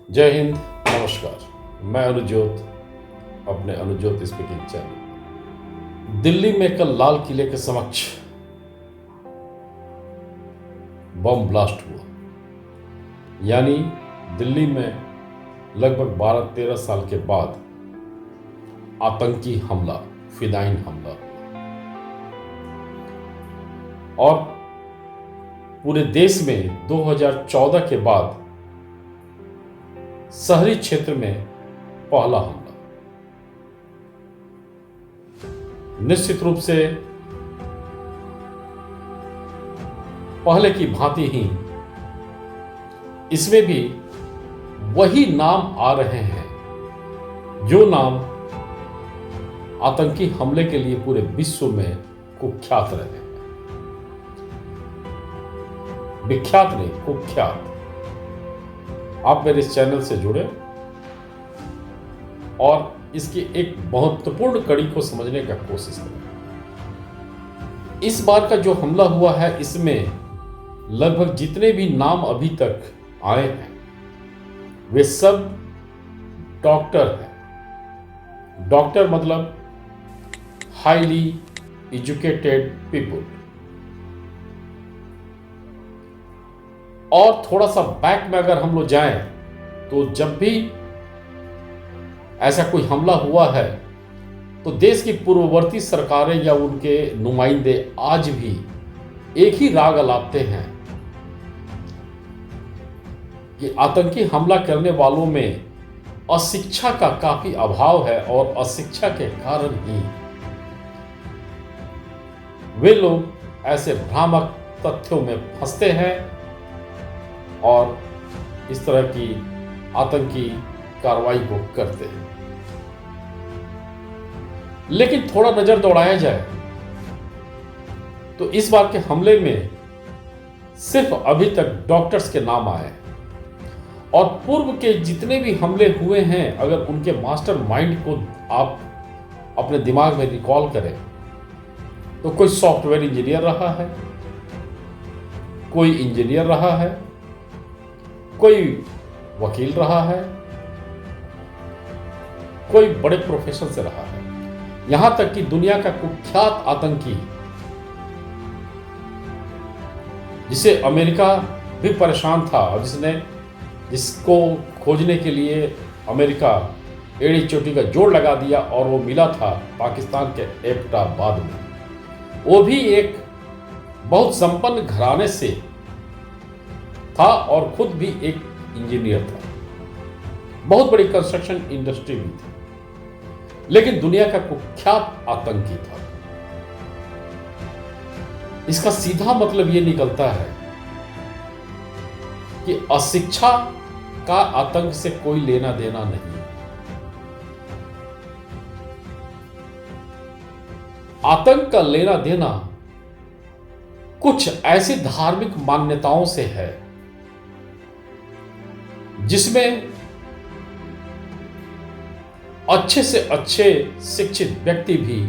जय हिंद। नमस्कार। मैं अनुजोत, अपने अनुजोत स्पीकिंग चैनल। दिल्ली में कल लाल किले के समक्ष बम ब्लास्ट हुआ। यानी दिल्ली में लगभग 12-13 साल के बाद आतंकी हमला, फिदाइन हमला हुआ। और पूरे देश में 2014 के बाद शहरी क्षेत्र में पहला हमला। निश्चित रूप से पहले की भांति ही इसमें भी वही नाम आ रहे हैं जो नाम आतंकी हमले के लिए पूरे विश्व में कुख्यात रहे हैं। विख्यात नहीं, कुख्यात। आप मेरे इस चैनल से जुड़े और इसकी एक महत्वपूर्ण कड़ी को समझने का कोशिश करें। इस बार का जो हमला हुआ है, इसमें लगभग जितने भी नाम अभी तक आए हैं वे सब डॉक्टर हैं। डॉक्टर मतलब हाईली एजुकेटेड पीपल। और थोड़ा सा बैक में अगर हम लोग जाएं तो जब भी ऐसा कोई हमला हुआ है तो देश की पूर्ववर्ती सरकारें या उनके नुमाइंदे आज भी एक ही राग अलापते हैं कि आतंकी हमला करने वालों में अशिक्षा का काफी अभाव है और अशिक्षा के कारण ही वे लोग ऐसे भ्रामक तथ्यों में फंसते हैं और इस तरह की आतंकी कार्रवाई को करते हैं। लेकिन थोड़ा नजर दौड़ाया जाए तो इस बार के हमले में सिर्फ अभी तक डॉक्टर्स के नाम आए हैं और पूर्व के जितने भी हमले हुए हैं, अगर उनके मास्टर माइंड को आप अपने दिमाग में रिकॉल करें तो कोई सॉफ्टवेयर इंजीनियर रहा है, कोई इंजीनियर रहा है, कोई वकील रहा है, कोई बड़े प्रोफेशन से रहा है। यहां तक कि दुनिया का कुख्यात आतंकी जिसे अमेरिका भी परेशान था और जिसको खोजने के लिए अमेरिका एड़ी चोटी का जोड़ लगा दिया और वो मिला था पाकिस्तान के एबटाबाद में। वो भी एक बहुत संपन्न घराने से था और खुद भी एक इंजीनियर था। बहुत बड़ी कंस्ट्रक्शन इंडस्ट्री भी थी, लेकिन दुनिया का कुख्यात आतंकी था। इसका सीधा मतलब यह निकलता है कि अशिक्षा का आतंक से कोई लेना देना नहीं। आतंक का लेना देना कुछ ऐसी धार्मिक मान्यताओं से है जिसमें अच्छे से अच्छे शिक्षित व्यक्ति भी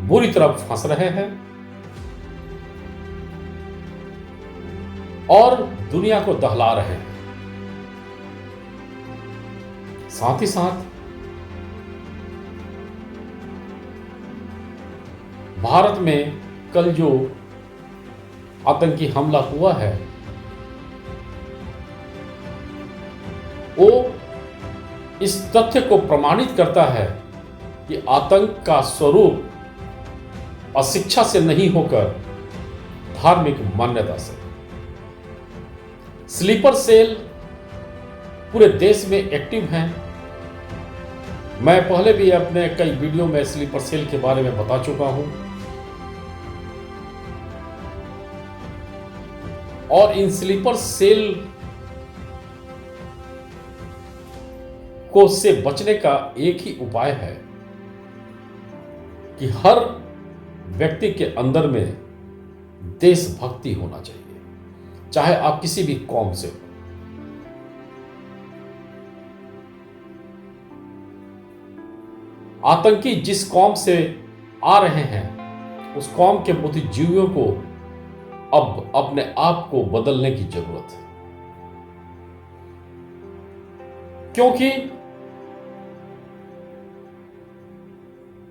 बुरी तरह फंस रहे हैं और दुनिया को दहला रहे हैं। साथ ही साथ भारत में कल जो आतंकी हमला हुआ है वो इस तथ्य को प्रमाणित करता है कि आतंक का स्वरूप अशिक्षा से नहीं होकर धार्मिक मान्यता से। स्लीपर सेल पूरे देश में एक्टिव हैं। मैं पहले भी अपने कई वीडियो में स्लीपर सेल के बारे में बता चुका हूं और इन स्लीपर सेल को से बचने का एक ही उपाय है कि हर व्यक्ति के अंदर में देशभक्ति होना चाहिए, चाहे आप किसी भी कौम से हो। आतंकी जिस कौम से आ रहे हैं उस कौम के बुद्धिजीवियों को अब अपने आप को बदलने की जरूरत है। क्योंकि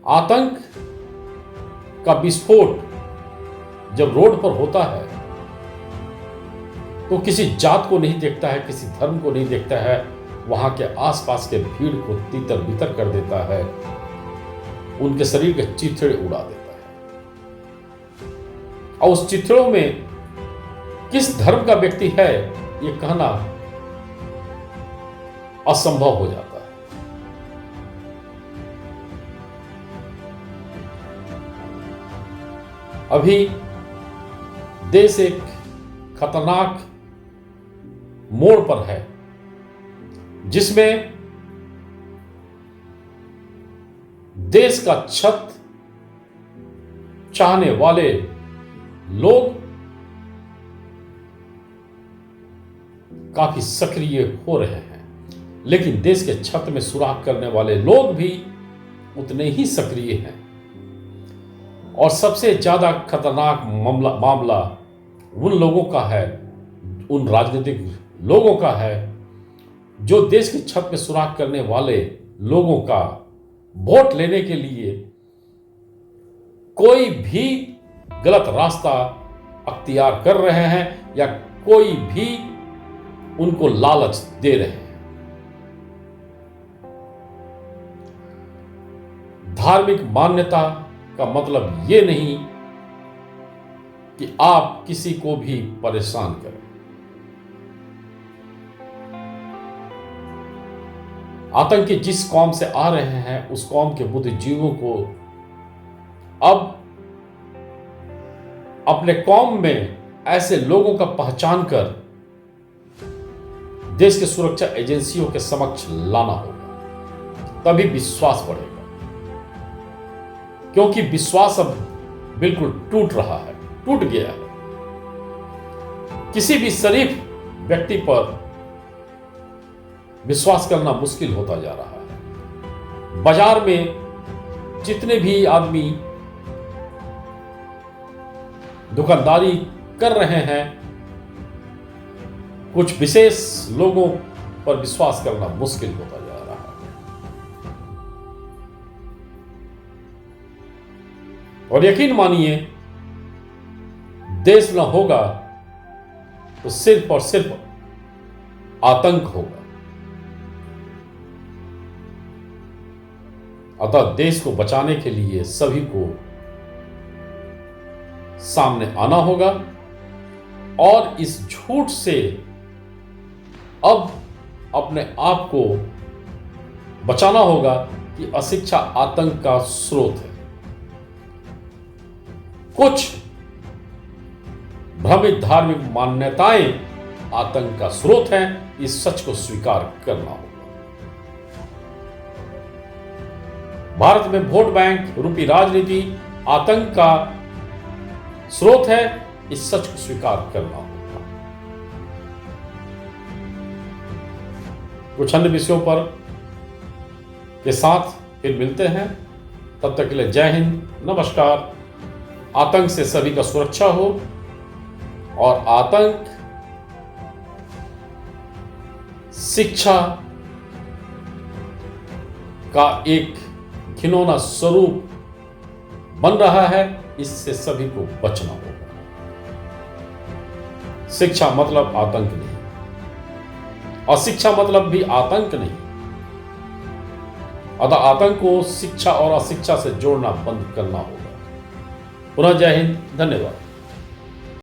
आतंक का विस्फोट जब रोड पर होता है तो किसी जात को नहीं देखता है, किसी धर्म को नहीं देखता है, वहां के आसपास के भीड़ को तितर बितर कर देता है, उनके शरीर के चिथड़े उड़ा देता है। और उस चिथड़ों में किस धर्म का व्यक्ति है ये कहना असंभव हो जाता है। अभी देश एक खतरनाक मोड़ पर है जिसमें देश का छत चाहने वाले लोग काफी सक्रिय हो रहे हैं, लेकिन देश के छत में सुराख करने वाले लोग भी उतने ही सक्रिय हैं। और सबसे ज्यादा खतरनाक मामला उन लोगों का है, उन राजनीतिक लोगों का है जो देश की छत में सुराख करने वाले लोगों का वोट लेने के लिए कोई भी गलत रास्ता अख्तियार कर रहे हैं या कोई भी उनको लालच दे रहे हैं। धार्मिक मान्यता का मतलब यह नहीं कि आप किसी को भी परेशान करें। आतंकी जिस कौम से आ रहे हैं उस कौम के बुद्धिजीवियों को अब अपने कौम में ऐसे लोगों का पहचान कर देश के सुरक्षा एजेंसियों के समक्ष लाना होगा, तभी विश्वास बढ़ेगा। क्योंकि विश्वास अब बिल्कुल टूट रहा है, टूट गया है। किसी भी शरीफ व्यक्ति पर विश्वास करना मुश्किल होता जा रहा है। बाजार में जितने भी आदमी दुकानदारी कर रहे हैं, कुछ विशेष लोगों पर विश्वास करना मुश्किल होता जा रहा है। और यकीन मानिए, देश न होगा तो सिर्फ और सिर्फ आतंक होगा। अतः देश को बचाने के लिए सभी को सामने आना होगा और इस झूठ से अब अपने आप को बचाना होगा कि अशिक्षा आतंक का स्रोत है। कुछ भ्रमित धार्मिक मान्यताएं आतंक का स्रोत हैं, इस सच को स्वीकार करना होगा। भारत में वोट बैंक रूपी राजनीति आतंक का स्रोत है, इस सच को स्वीकार करना होगा। कुछ अन्य विषयों पर के साथ फिर मिलते हैं। तब तक के लिए जय हिंद, नमस्कार। आतंक से सभी का सुरक्षा हो और आतंक शिक्षा का एक घिनौना स्वरूप बन रहा है, इससे सभी को बचना होगा। शिक्षा मतलब आतंक नहीं, अशिक्षा मतलब भी आतंक नहीं। अतः आतंक को शिक्षा और अशिक्षा से जोड़ना बंद करना होगा। पुनः जय हिंद, धन्यवाद।